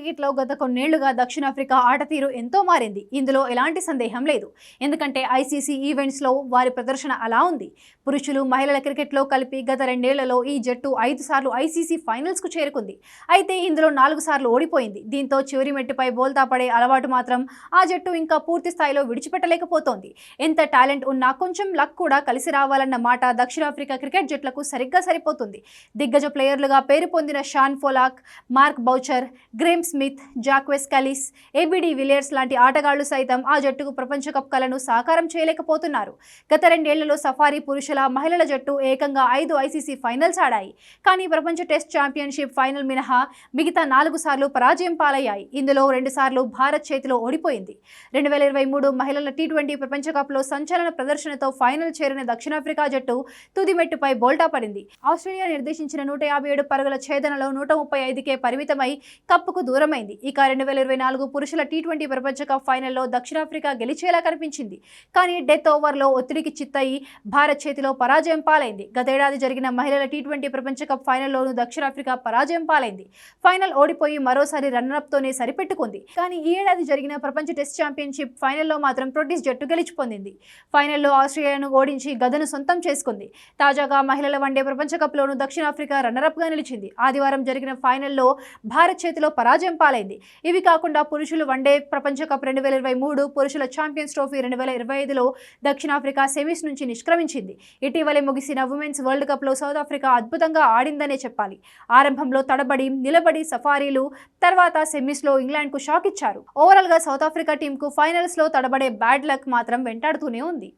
క్రికెట్లో గత కొన్నేళ్లుగా దక్షిణాఫ్రికా ఆట తీరు ఎంతో మారింది. ఇందులో ఎలాంటి సందేహం లేదు. ఎందుకంటే ఐసీసీ ఈవెంట్స్లో వారి ప్రదర్శన అలా ఉంది. పురుషులు, మహిళల క్రికెట్లో కలిపి గత 2 ఏళ్లలో ఈ జట్టు 5 సార్లు ఐసీసీ ఫైనల్స్కు చేరుకుంది. అయితే ఇందులో 4 సార్లు ఓడిపోయింది. దీంతో చివరి మెట్టుపై బోల్తా పడే అలవాటు మాత్రం ఆ జట్టు ఇంకా పూర్తి స్థాయిలో విడిచిపెట్టలేకపోతోంది. ఎంత టాలెంట్ ఉన్నా కొంచెం లక్ కూడా కలిసి రావాలన్న మాట దక్షిణాఫ్రికా క్రికెట్ జట్లకు సరిగ్గా సరిపోతుంది. దిగ్గజ ప్లేయర్లుగా పేరు పొందిన Shaun Pollock, Mark Boucher, Graeme Smith, Jacques Kallis, ABD Villiers లాంటి ఆటగాళ్లు సైతం ఆ జట్టుకు ప్రపంచ కప్ కలను సాకారం చేయలేకపోతున్నారు. గత 2 ఏళ్లలో సఫారీ పురుషుల, మహిళల జట్టు ఏకంగా 5 ఐసీసీ ఫైనల్స్ ఆడాయి. కానీ ప్రపంచ టెస్ట్ ఛాంపియన్షిప్ ఫైనల్ మినహా మిగతా 4 సార్లు పరాజయం పాలయ్యాయి. ఇందులో 2 సార్లు భారత్ చేతిలో ఓడిపోయింది. 2023 మహిళల టీ20 ప్రపంచ కప్లో సంచలన ప్రదర్శనతో ఫైనల్ చేరిన దక్షిణాఫ్రికా జట్టు తుది మెట్టుపై బోల్తా పడింది. ఆస్ట్రేలియా నిర్దేశించిన 157 పరుగుల ఛేదనలో 135కే పరిమితమై కప్పుకు దూరమైంది. ఇక 2024 పురుషుల టీ20 ప్రపంచ కప్ ఫైనల్లో దక్షిణాఫ్రికా గెలిచేలా కనిపించింది. కానీ డెత్ ఓవర్లో ఒత్తిడికి చిత్తయి భారత్ చేతిలో పరాజయం పాలైంది. గతేడాది జరిగిన మహిళల టీ20 ప్రపంచ కప్ ఫైనల్లోనూ దక్షిణాఫ్రికా పరాజయం పాలైంది. ఫైనల్ ఓడిపోయి మరోసారి రన్నరప్తోనే సరిపెట్టుకుంది. కానీ ఈ ఏడాది జరిగిన ప్రపంచ టెస్ట్ ఛాంపియన్షిప్ ఫైనల్లో మాత్రం ప్రొటీస్ జట్టు గెలుచుకుంది. ఫైనల్లో ఆస్ట్రేలియాను ఓడించి గదను సొంతం చేసుకుంది. తాజాగా మహిళల వన్డే ప్రపంచ కప్లోనూ దక్షిణాఫ్రికా రన్నరప్గా నిలిచింది. ఆదివారం జరిగిన ఫైనల్లో భారత్ చేతిలో పరాజయం పాలైంది. ఇవి కాకుండా పురుషుల వన్డే ప్రపంచ కప్ 2023, పురుషుల ఛాంపియన్స్ ట్రోఫీ 2025లో దక్షిణాఫ్రికా సెమీస్ నుంచి నిష్క్రమించింది. ఇటీవలే ముగిసిన ఉమెన్స్ వరల్డ్ కప్లో సౌత్ ఆఫ్రికా అద్భుతంగా ఆడిందనే చెప్పాలి. ఆరంభంలో తడబడి నిలబడి సఫారీలు, తర్వాత సెమీస్లో ఇంగ్లాండ్కు షాక్ ఇచ్చారు. ఓవరాల్గా సౌత్ ఆఫ్రికా టీంకు ఫైనల్స్లో తడబడే బ్యాడ్ లక్ మాత్రం వెంటాడుతూనే ఉంది.